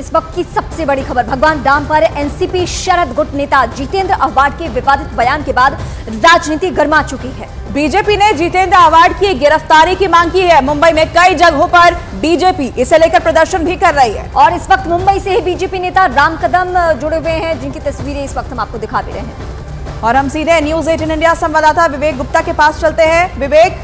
इस वक्त की सबसे बड़ी खबर, भगवान राम पर एनसीपी शरद गुट नेता जितेंद्र अवार्ड के विवादित बयान के बाद राजनीति गर्मा चुकी है। बीजेपी ने जितेंद्र अवार्ड की गिरफ्तारी की मांग की है। मुंबई में कई जगहों पर बीजेपी इसे लेकर प्रदर्शन भी कर रही है। और इस वक्त मुंबई से ही बीजेपी नेता राम कदम जुड़े हुए हैं, जिनकी तस्वीरें इस वक्त हम आपको दिखा दे रहे हैं। और हम सीधे न्यूज 18 इंडिया संवाददाता विवेक गुप्ता के पास चलते हैं। विवेक,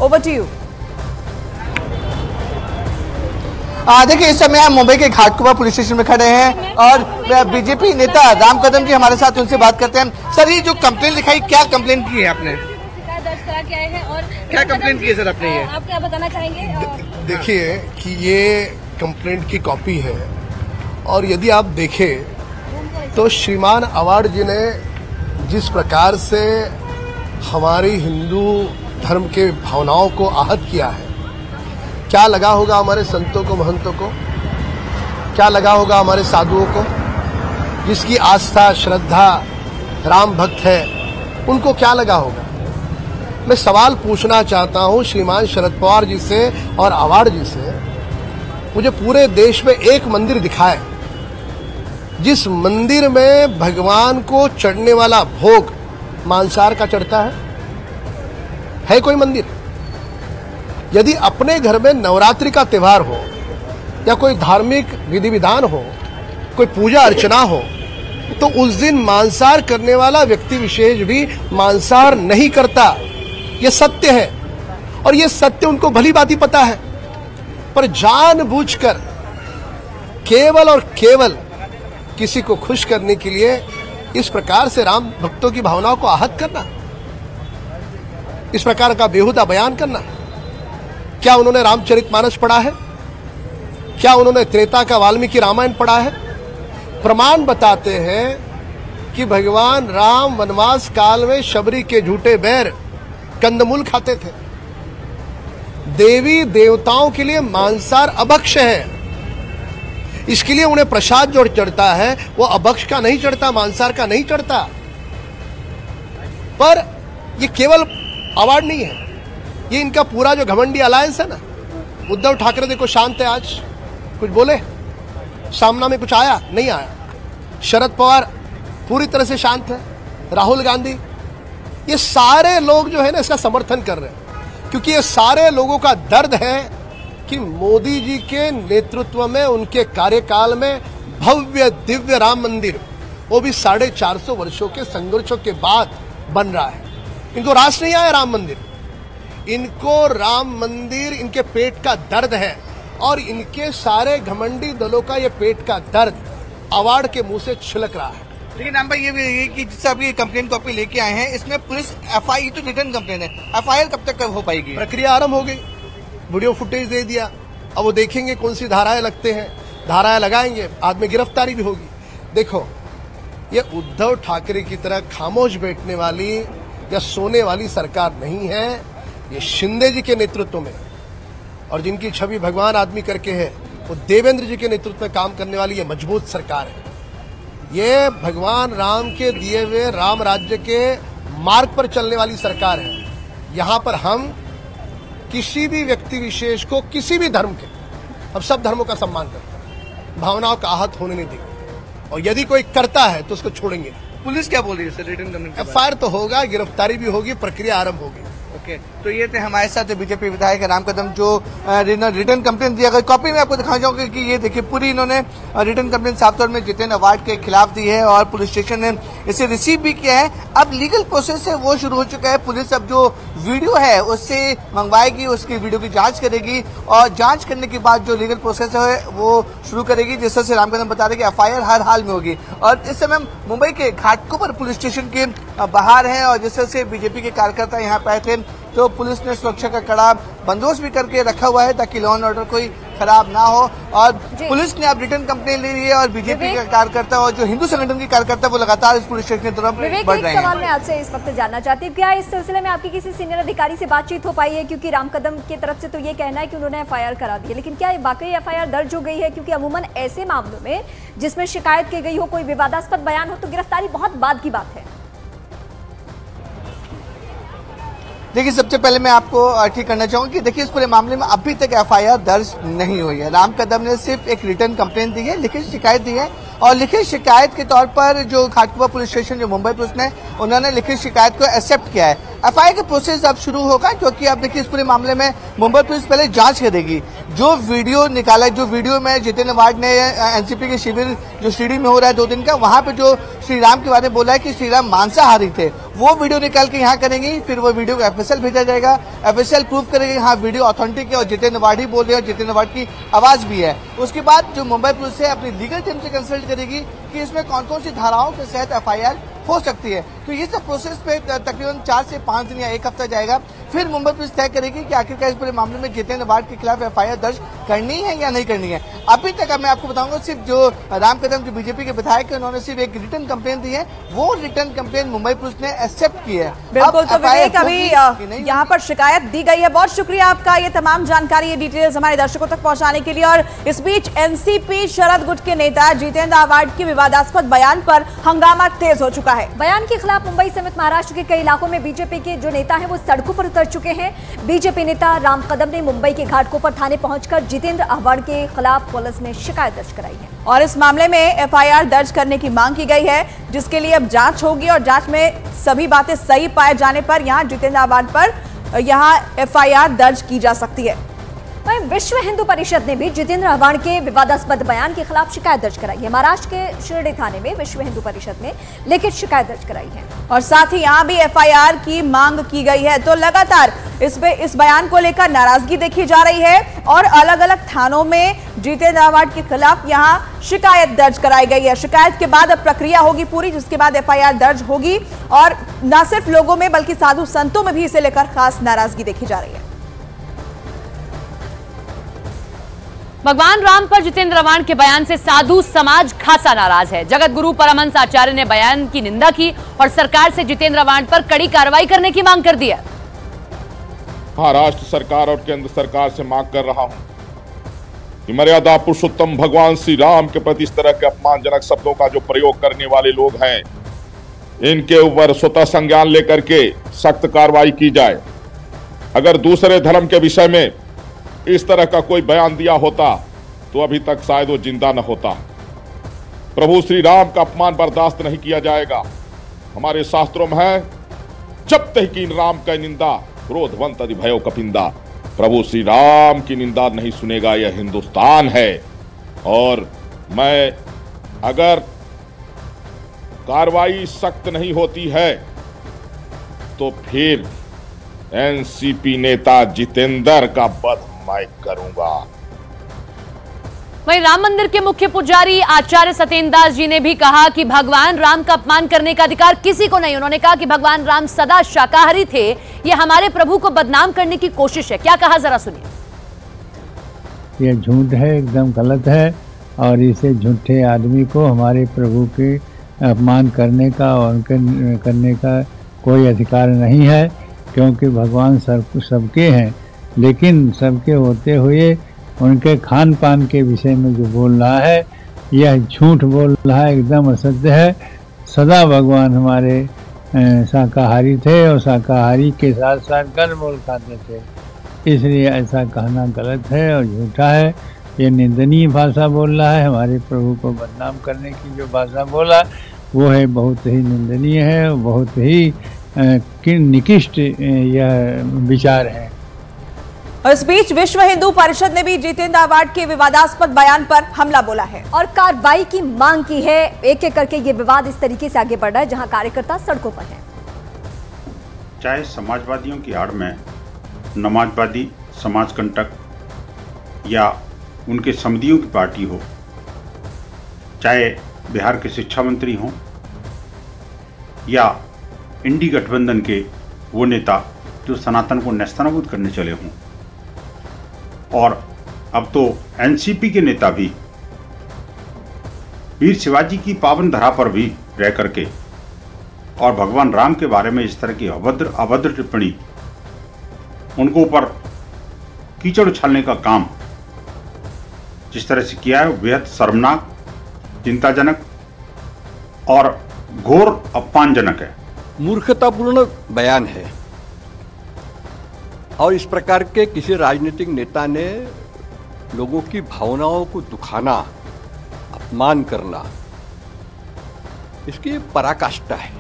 ओवर टू यू। देखिए, इस समय हम मुंबई के घाटकोपर पुलिस स्टेशन में खड़े हैं और बीजेपी नेता राम कदम जी हमारे साथ, उनसे बात करते हैं। सर, ये जो कंप्लेंट लिखाई, क्या कंप्लेंट की है आपने? दर्ज करा के आए हैं और क्या कंप्लेंट की है सर आपने? ये आप क्या बताना चाहेंगे? देखिए कि ये कंप्लेंट की कॉपी है और यदि आप देखें तो श्रीमान अवार्ड जी ने जिस प्रकार से हमारी हिंदू धर्म के भावनाओं को आहत किया है, क्या लगा होगा हमारे संतों को, महंतों को, क्या लगा होगा हमारे साधुओं को, जिसकी आस्था श्रद्धा राम भक्त है, उनको क्या लगा होगा? मैं सवाल पूछना चाहता हूं श्रीमान शरद पवार जी से और अवार्ड जी से, मुझे पूरे देश में एक मंदिर दिखाए जिस मंदिर में भगवान को चढ़ने वाला भोग मांसाहार का चढ़ता है कोई मंदिर? यदि अपने घर में नवरात्रि का त्योहार हो या कोई धार्मिक विधि विधान हो, कोई पूजा अर्चना हो, तो उस दिन मांसाहार करने वाला व्यक्ति विशेष भी मांसाहार नहीं करता। यह सत्य है और यह सत्य उनको भली भांति पता है, पर जानबूझकर केवल और केवल किसी को खुश करने के लिए इस प्रकार से राम भक्तों की भावनाओं को आहत करना, इस प्रकार का बेहुदा बयान करना। क्या उन्होंने रामचरितमानस पढ़ा है? क्या उन्होंने त्रेता का वाल्मीकि रामायण पढ़ा है? प्रमाण बताते हैं कि भगवान राम वनवास काल में शबरी के झूठे बैर कंदमूल खाते थे। देवी देवताओं के लिए मांसाहार अभक्ष्य है, इसके लिए उन्हें प्रसाद जो चढ़ता है वो अभक्ष्य का नहीं चढ़ता, मांसाहार का नहीं चढ़ता। पर ये केवल अवार्ड नहीं है, ये इनका पूरा जो घमंडी अलायंस है ना। उद्धव ठाकरे देखो शांत है, आज कुछ बोले, सामना में कुछ आया नहीं आया। शरद पवार पूरी तरह से शांत है, राहुल गांधी, ये सारे लोग जो है ना इसका समर्थन कर रहे हैं, क्योंकि ये सारे लोगों का दर्द है कि मोदी जी के नेतृत्व में, उनके कार्यकाल में भव्य दिव्य राम मंदिर, वो भी 450 वर्षों के संघर्षों के बाद बन रहा है। इनको रास नहीं आया राम मंदिर, इनको राम मंदिर इनके पेट का दर्द है और इनके सारे घमंडी दलों का ये पेट का दर्द अवार्ड के मुंह से छिलक रहा है। लेकिन राम भाई, ये भी है कि जिससे अभी कंप्लेंट कॉपी लेके आए हैं, इसमें पुलिस एफआईआर तो रिटर्न कंप्लेंट है, एफआईआर कब तक हो पाएगी? प्रक्रिया आरंभ हो गई, वीडियो फुटेज दे दिया, अब वो देखेंगे कौन सी धाराएं लगते हैं, धाराएं लगाएंगे, बाद में गिरफ्तारी भी होगी। देखो, ये उद्धव ठाकरे की तरह खामोश बैठने वाली या सोने वाली सरकार नहीं है। ये शिंदे जी के नेतृत्व में, और जिनकी छवि भगवान आदमी करके है, वो देवेंद्र जी के नेतृत्व में काम करने वाली ये मजबूत सरकार है। ये भगवान राम के दिए हुए राम राज्य के मार्ग पर चलने वाली सरकार है। यहाँ पर हम किसी भी व्यक्ति विशेष को, किसी भी धर्म के, हम सब धर्मों का सम्मान करते हैं, भावनाओं का आहत होने नहीं देंगे, और यदि कोई करता है तो उसको छोड़ेंगे। पुलिस क्या बोल रही है सर? रिटर्न कंप्लेंट, एफआईआर तो होगा, गिरफ्तारी भी होगी, प्रक्रिया आरंभ होगी। तो ये थे हमारे साथ बीजेपी विधायक राम कदम, जो रिटर्न कंप्लेंट दिया गया। कॉपी में आपको दिखाना चाहूंगा कि ये देखिए, पूरी इन्होंने रिटर्न कंप्लेंट साफ तौर में जितेंद्र अवार्ड के खिलाफ दी है और पुलिस स्टेशन ने इसे रिसीव भी किया है। अब लीगल प्रोसेस है वो शुरू हो चुका है। पुलिस अब जो वीडियो है उससे मंगवाएगी, उसकी वीडियो की जांच करेगी और जांच करने के बाद जो लीगल प्रोसेस है वो शुरू करेगी। जिस तरह से राम कदम बता रहे कि एफआईआर हर हाल में होगी। और इस समय मुंबई के घाटकोपर पुलिस स्टेशन के बाहर हैं और जिस तरह से बीजेपी के कार्यकर्ता यहाँ पे आए थे, तो पुलिस ने सुरक्षा का कड़ा बंदोबस्त भी करके रखा हुआ है ताकि लॉ एंड ऑर्डर कोई खराब ना हो। और पुलिस ने अब रिटर्न कंप्लेंट ले ली है और बीजेपी के कार्यकर्ता और जो हिंदू संगठन के कार्यकर्ता वो लगातार इस पुलिस स्टेशन की तरफ बढ़ रहे हैं। सवाल मैं आपसे इस वक्त जानना चाहती हूँ, क्या इस सिलसिले में आपकी किसी सीनियर अधिकारी से बातचीत हो पाई है? क्योंकि राम कदम की तरफ से तो ये कहना है कि उन्होंने एफआईआर करा दी है, लेकिन क्या वाकई एफआईआर दर्ज हो गई है? क्योंकि अमूमन ऐसे मामलों में जिसमें शिकायत की गई हो, कोई विवादास्पद बयान हो, तो गिरफ्तारी बहुत बाद की बात है। देखिए, सबसे पहले मैं आपको ठीक करना चाहूंगा कि देखिए, इस पूरे मामले में अभी तक एफआईआर दर्ज नहीं हुई है। राम कदम ने सिर्फ एक रिटर्न कंप्लेंट दी है, लिखित शिकायत दी है, और लिखित शिकायत के तौर पर जो घाटकोपर पुलिस स्टेशन जो मुंबई पुलिस ने उन्होंने लिखित शिकायत को एक्सेप्ट किया है। एफआईआर का प्रोसेस अब शुरू होगा, क्योंकि अब देखिए, इस पूरे मामले में मुंबई पुलिस पहले जांच करेगी। जो वीडियो निकाला, जो वीडियो में जितेंद्र अवार्ड ने एनसीपी के शिविर जो शिरडी में हो रहा है 2 दिन का, वहां पे जो श्री राम के बारे में बोला है कि श्री राम मांसाहारी थे, वो वीडियो निकाल के यहाँ करेंगी। फिर वो वीडियो को एफएसएल भेजा जाएगा, एफएसएल प्रूव करेगी हाँ वीडियो ऑथेंटिक है और जितेंद्र अवार्ड ही बोल रहे हैं और जितेंद्र अवार्ड की आवाज भी है। उसके बाद जो मुंबई पुलिस है अपनी लीगल टीम से कंसल्ट करेगी कि इसमें कौन कौन सी धाराओं के तहत एफआईआर हो सकती है। तो ये सब प्रोसेस पे तकरीबन 4 से 5 दिन या 1 हफ्ता जाएगा। फिर मुंबई पुलिस तय करेगी कि आखिरकार इस पूरे मामले में जितेंद्र अवार्ड के खिलाफ एफआईआर दर्ज करनी है या नहीं करनी है। अभी तक मैं आपको बताऊंगा, सिर्फ जो राम कदम जो बीजेपी के विधायक है, उन्होंने सिर्फ एक रिटर्न कंप्लेंट दी है, वो रिटर्न कंप्लेंट मुंबई पुलिस ने एक्सेप्ट की है। बिल्कुल, तो विवेक अभी यहाँ पर शिकायत दी गई है। बहुत शुक्रिया आपका, ये तमाम जानकारी, ये डिटेल्स हमारे दर्शकों तक पहुंचाने के लिए। और इस बीच एनसीपी शरद गुट के नेता जितेंद्र अवार्ड के विवादास्पद बयान पर हंगामा तेज हो चुका है। बयान के खिलाफ मुंबई समेत महाराष्ट्र के कई इलाकों में बीजेपी के जो नेता हैं वो सड़कों पर उतर चुके हैं। बीजेपी नेता राम कदम ने मुंबई के घाटकोपर थाने पहुंचकर जितेंद्र अवार्ड के खिलाफ पुलिस में शिकायत दर्ज कराई है और इस मामले में एफआईआर दर्ज करने की मांग की गई है, जिसके लिए अब जांच होगी और जांच में सभी बातें सही पाए जाने पर यहां जितेंद्र अवार्ड पर यहां एफआईआर दर्ज की जा सकती है। वहीं विश्व हिंदू परिषद ने भी जितेंद्र अवार्ड के विवादास्पद बयान के खिलाफ शिकायत दर्ज कराई है। महाराष्ट्र के शिरडी थाने में विश्व हिंदू परिषद ने लिखित शिकायत दर्ज कराई है और साथ ही यहां भी एफआईआर की मांग की गई है। तो लगातार इस बयान को लेकर नाराजगी देखी जा रही है और अलग अलग थानों में जितेंद्र अवार्ड के खिलाफ यहां शिकायत दर्ज कराई गई है। शिकायत के बाद अब प्रक्रिया होगी पूरी, जिसके बाद एफआईआर दर्ज होगी और न सिर्फ लोगों में बल्कि साधु संतों में भी इसे लेकर खास नाराजगी देखी जा रही है। भगवान राम पर जितेंद्र अवार्ड के बयान से साधु समाज खासा नाराज है। जगत गुरु परमहंस आचार्य ने बयान की निंदा की और सरकार से जितेंद्र अवार्ड पर कड़ी कार्रवाई करने की मांग कर दी है। महाराष्ट्र सरकार और केंद्र सरकार से मांग कर रहा हूं कि मर्यादा पुरुषोत्तम भगवान श्री राम के प्रति इस तरह के अपमानजनक शब्दों का जो प्रयोग करने वाले लोग हैं, इनके ऊपर स्वतः संज्ञान लेकर के सख्त कार्रवाई की जाए। अगर दूसरे धर्म के विषय में इस तरह का कोई बयान दिया होता तो अभी तक शायद वो जिंदा न होता। प्रभु श्री राम का अपमान बर्दाश्त नहीं किया जाएगा। हमारे शास्त्रों में है, जब तक कि राम का निंदा क्रोधवंत अधिभयो कपिंदा। प्रभु श्री राम की निंदा नहीं सुनेगा यह हिंदुस्तान है। और मैं अगर कार्रवाई सख्त नहीं होती है तो फिर एनसीपी नेता जितेंद्र का वध मैं करूंगा। वहीं राम मंदिर के मुख्य पुजारी आचार्य सत्येंद्र दास जी ने भी कहा कि भगवान राम का अपमान करने का अधिकार किसी को नहीं। उन्होंने कहा कि भगवान राम सदा शाकाहारी थे, ये हमारे प्रभु को बदनाम करने की कोशिश है। क्या कहा, जरा सुनिए। ये झूठ है, एकदम गलत है और इसे झूठे आदमी को हमारे प्रभु के अपमान करने का और उनके करने का कोई अधिकार नहीं है, क्योंकि भगवान सबके हैं। लेकिन सबके होते हुए उनके खान पान के विषय में जो बोल रहा है यह झूठ बोल रहा है, एकदम असत्य है। सदा भगवान हमारे शाकाहारी थे और शाकाहारी के साथ साथ कंदमूल खाते थे, इसलिए ऐसा कहना गलत है और झूठा है। ये निंदनीय भाषा बोल रहा है। हमारे प्रभु को बदनाम करने की जो भाषा बोला वो है बहुत ही निंदनीय है, बहुत ही निकृष्ट यह विचार है। और इस बीच विश्व हिंदू परिषद ने भी जितेंद्र अवार्ड के विवादास्पद बयान पर हमला बोला है और कार्रवाई की मांग की है। एक एक करके ये विवाद इस तरीके से आगे बढ़ रहा है जहां कार्यकर्ता सड़कों पर हैं। चाहे समाजवादियों की आड़ में नमाजवादी, समाजकंटक या उनके समधियों की पार्टी हो, चाहे बिहार के शिक्षा मंत्री हों या इंडी गठबंधन के वो नेता जो सनातन को नेस्तनाबूद करने चले हों, और अब तो एनसीपी के नेता भी वीर शिवाजी की पावन धरा पर भी रह करके और भगवान राम के बारे में इस तरह की अभद्र टिप्पणी, उनको ऊपर कीचड़ उछालने का काम जिस तरह से किया है वो बेहद शर्मनाक, चिंताजनक और घोर अपमानजनक है। मूर्खतापूर्ण बयान है और इस प्रकार के किसी राजनीतिक नेता ने लोगों की भावनाओं को दुखाना, अपमान करना, इसकी पराकाष्ठा है।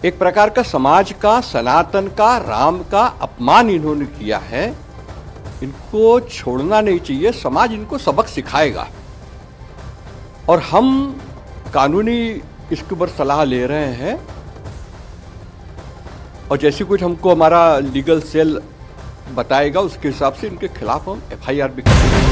एक प्रकार का समाज का, सनातन का, राम का अपमान इन्होंने किया है। इनको छोड़ना नहीं चाहिए, समाज इनको सबक सिखाएगा। और हम कानूनी इसके ऊपर सलाह ले रहे हैं और जैसे कुछ हमको हमारा लीगल सेल बताएगा उसके हिसाब से इनके खिलाफ हम FIR भी करेंगे।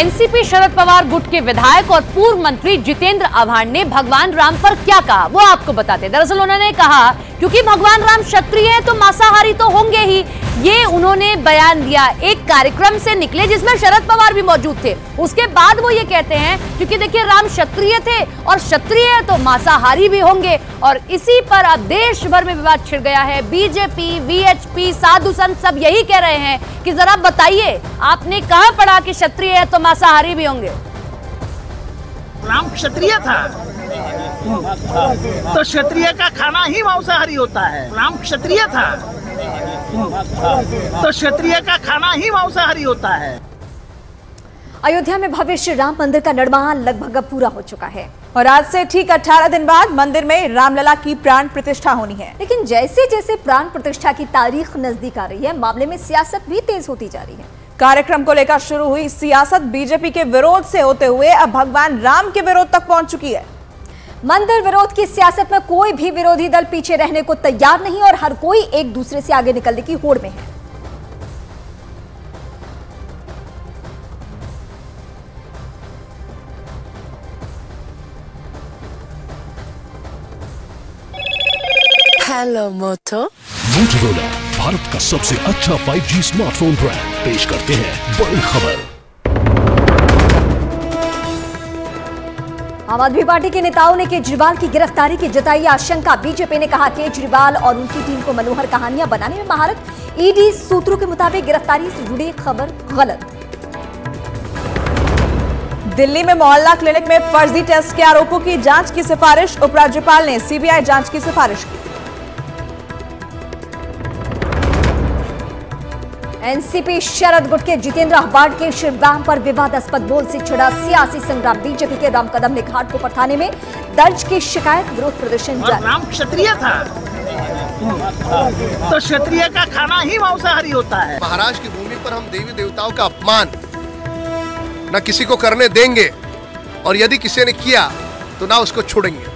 एनसीपी शरद पवार गुट के विधायक और पूर्व मंत्री जितेंद्र आव्हाड ने भगवान राम पर क्या कहा वो आपको बताते हैं। दरअसल उन्होंने कहा क्योंकि भगवान राम क्षत्रिय है तो मांसाहारी तो होंगे ही, ये उन्होंने बयान दिया एक कार्यक्रम से निकले जिसमें शरद पवार भी मौजूद थे। उसके बाद वो ये कहते हैं क्योंकि देखिए राम क्षत्रिय थे और क्षत्रिय है तो मांसाहारी भी होंगे। और इसी पर अब देश भर में विवाद छिड़ गया है। बीजेपी, VHP, साधु संत सब यही कह रहे हैं कि जरा बताइए आपने कहां पढ़ा कि क्षत्रिय है तो मांसाहारी भी होंगे। राम क्षत्रिय था तो क्षत्रिय का खाना ही मांसाहारी होता है। राम क्षत्रिय था तो क्षत्रिय का खाना ही मांसाहारी होता है। अयोध्या में भव्य श्री राम मंदिर का निर्माण लगभग पूरा हो चुका है और आज से ठीक 18 दिन बाद मंदिर में रामलला की प्राण प्रतिष्ठा होनी है। लेकिन जैसे जैसे प्राण प्रतिष्ठा की तारीख नजदीक आ रही है, मामले में सियासत भी तेज होती जा रही है। कार्यक्रम को लेकर शुरू हुई सियासत बीजेपी के विरोध से होते हुए अब भगवान राम के विरोध तक पहुंच चुकी है। मंदिर विरोध की सियासत में कोई भी विरोधी दल पीछे रहने को तैयार नहीं और हर कोई एक दूसरे से आगे निकलने की होड़ में है। हेलो मोटो। मोटोरोला भारत का सबसे अच्छा 5G स्मार्टफोन ब्रांड पेश करते हैं बड़ी खबर। आम आदमी पार्टी के नेताओं ने केजरीवाल की गिरफ्तारी की जताई आशंका। बीजेपी ने कहा केजरीवाल और उनकी टीम को मनोहर कहानियां बनाने में महारत। ईडी सूत्रों के मुताबिक गिरफ्तारी से जुड़ी खबर गलत। दिल्ली में मोहल्ला क्लिनिक में फर्जी टेस्ट के आरोपों की जांच की सिफारिश। उपराज्यपाल ने CBI जांच की सिफारिश की। एनसीपी शरद गुट के जितेंद्र आव्हाड के श्रीराम पर विवादास्पद बोल से छिड़ा सियासी संग्राम। बीजेपी के राम कदम ने घाटकोपर थाने में दर्ज की शिकायत। विरोध प्रदर्शन जारी। राम क्षत्रिय था तो क्षत्रिय का खाना ही मांसाहारी होता है। महाराष्ट्र की भूमि पर हम देवी देवताओं का अपमान न किसी को करने देंगे और यदि किसी ने किया तो ना उसको छोड़ेंगे।